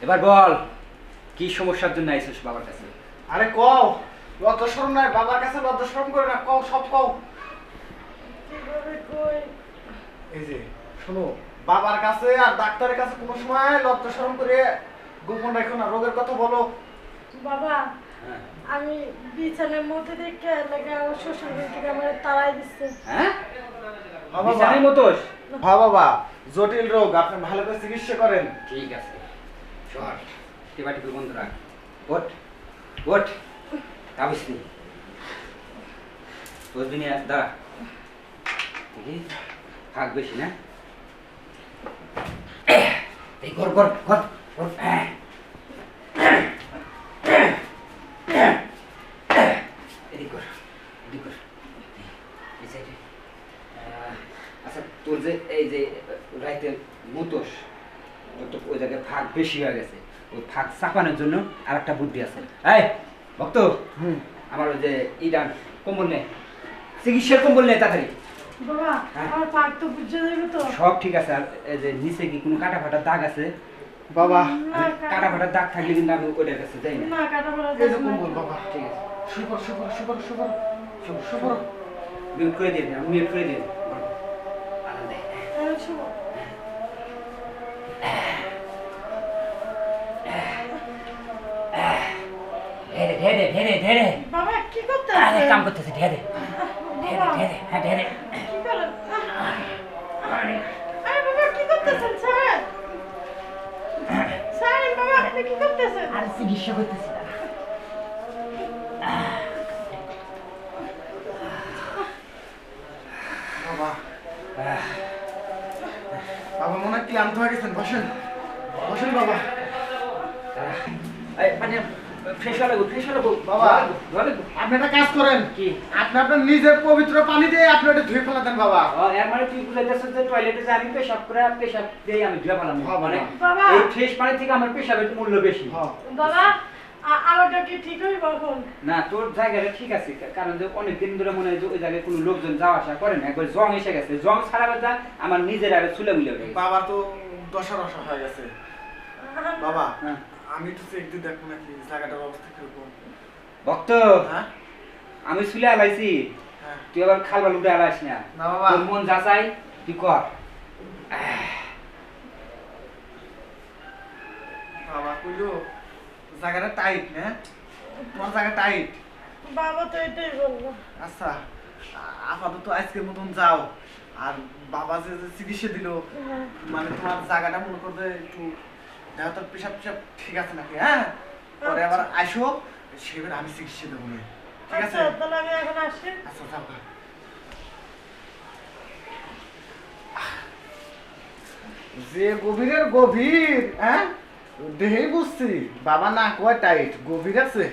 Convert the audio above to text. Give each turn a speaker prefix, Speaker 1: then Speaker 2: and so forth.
Speaker 1: এবার বল কি সমস্যার জন্য আইছিস বাবার কাছে?
Speaker 2: আরে কও, লজ্জা শরম নাই বাবার কাছে, লজ্জা শরম করে না, কও সব কও।
Speaker 3: কিভাবে কই?
Speaker 2: এই যে শোনো, বাবার কাছে আর ডাক্তারের কাছে কোনো সময় লজ্জা শরম করে গোপন রাখো না, রোগের কথা বলো।
Speaker 3: বাবা
Speaker 1: হ্যাঁ
Speaker 3: আমি বিছানার মধ্যে দেখে লাগে আমার শ্বশুর বাড়ি থেকে আমার তাড়াই দিচ্ছে।
Speaker 1: হ্যাঁ
Speaker 2: হ্যাঁ বাবা,
Speaker 1: বিছানায় মতোস?
Speaker 2: হ্যাঁ বাবা, জটিল রোগ, আপনি ভালো করে চিকিৎসা করেন।
Speaker 1: ঠিক আছে সর, টিপাটিপি বন্ধ রাখ। ওঠ ওঠ, কাবিস নি বসবি নি, দাঁড়া। দেখি থাক বেশি না, এই কর কর কর কর। এদিক কর, এদিক কর, এই সাইডে। আচ্ছা তোর যে এই যে রাইতে মুতোস, তোর তো ওই জায়গায় ফাঁক বেশি হয়ে গেছে, ওই ফাঁক চাপানোর জন্য আর একটা বুদ্ধি আছে। এই ভক্ত, আমার ওই যে ইডান কম্বল নে, চিকিৎসার কম্বল নে তাড়াতাড়ি।
Speaker 3: বাবা
Speaker 1: হ্যাঁ?
Speaker 3: আমার পাক তো বুঝে দেবে তো?
Speaker 1: সব ঠিক আছে। আর এই যে নিচে কি কোনো কাটা ফাটা দাগ আছে?
Speaker 2: বাবা
Speaker 3: না
Speaker 1: কাটা ফাটা দাগ থাকলে কিন্তু আমি ওইটার কাছে যাই না।
Speaker 3: না কাটা পড়া
Speaker 2: এই যে কম্বল বাবা,
Speaker 1: ঠিক আছে,
Speaker 2: শুকর শুকর শুকর শুকর
Speaker 1: শুভ শুভ
Speaker 2: শুকর।
Speaker 1: মিউট করে দিয়ে দিন, আমি মিউট করে দিয়ে দিন। আনন্দে ঢেরে ঢেরে ঢেরে ঢেরে।
Speaker 3: বাবা কি করতে
Speaker 1: আরে কাম করতেছে, ঢেরে ঢেরে
Speaker 3: বাবা
Speaker 1: ঢেরে, হ্যাঁ ঢেরে।
Speaker 3: কি করেন? আরে বাবা কি করতেছেন স্যার? স্যার বাবা আপনি কি করতেছেন?
Speaker 1: আর চিকিৎসা করতেছি না।
Speaker 2: বাবা বাবা মনে হয় ক্লান্ত হয়ে গেছেন, বসেন বসেন বাবা।
Speaker 1: এই মানে ফ্রেশ হলে গো, ফ্রেশ হলে গো।
Speaker 2: বাবা,
Speaker 1: ধরে গো।
Speaker 2: আপনি একটা কাজ করেন,
Speaker 1: কি?
Speaker 2: আপনি আপনার নিজের পবিত্র পানি দিয়ে আপনি ওটা ধুয়ে ফেলা দেন বাবা।
Speaker 1: ও এর মানে তুই বুঝাইতেছিস যে টয়লেটে যে আমি পেশাব করে পেশাব দিয়ে আমি ধুয়ে ফেলাম,
Speaker 2: হ্যাঁ,
Speaker 1: মানে
Speaker 3: বাবা।
Speaker 1: এই ফ্রেশ পানি থেকে আমার পেশাবের মূল্য বেশি।
Speaker 2: হ্যাঁ
Speaker 3: বাবা আমারটা কি ঠিক হইব এখন?
Speaker 1: না তোর জায়গাটা ঠিক আছে, কারণ যে অনেক দিন ধরে মনে হয় যে ওই জায়গায় কোনো লোকজন যাওয়া আসা করে না, একবার জং এসে গেছে, জং ছাড়া যা আমার নিজের আগে চুলে মুলে উঠে গেছে।
Speaker 2: বাবা তো দশা রসা হয়ে গেছে। বাবা
Speaker 1: হ্যাঁ।
Speaker 2: আমি একটু চেক দিয়ে দেখবো নাকি জায়গাটার অবস্থা কিরকম।
Speaker 1: ভক্ত,
Speaker 2: হ্যাঁ
Speaker 1: আমি চুলে আলাইছি,
Speaker 2: হ্যাঁ
Speaker 1: তুই আবার খালবা লুটে আলাইস না।
Speaker 2: না বাবা।
Speaker 1: তোর মন যা চাই তুই কর।
Speaker 2: বাবা কইলো জায়গাটা টাইট, হ্যাঁ তোমার জায়গা টাইট।
Speaker 3: বাবা তো এটাই বললো।
Speaker 2: আচ্ছা আপাতত আজকের মতন যাও। আর বাবা যে যে চিকিৎসা দিল,
Speaker 3: হ্যাঁ।
Speaker 2: মানে তোমার জায়গাটা মনে করবে একটু দেখো তোর পেশাব পেশাব ঠিক আছে নাকি, হ্যাঁ পরে আবার আসো, সেবার আমি চিকিৎসা দেবো না, ঠিক আছে?
Speaker 3: আচ্ছা তাহলে আমি এখন আসি।
Speaker 2: আচ্ছা যাও গা। যে গভীরের গভীর, হ্যাঁ দেহেই বুঝছি বাবা না কয় টাইট, গভীর আছে।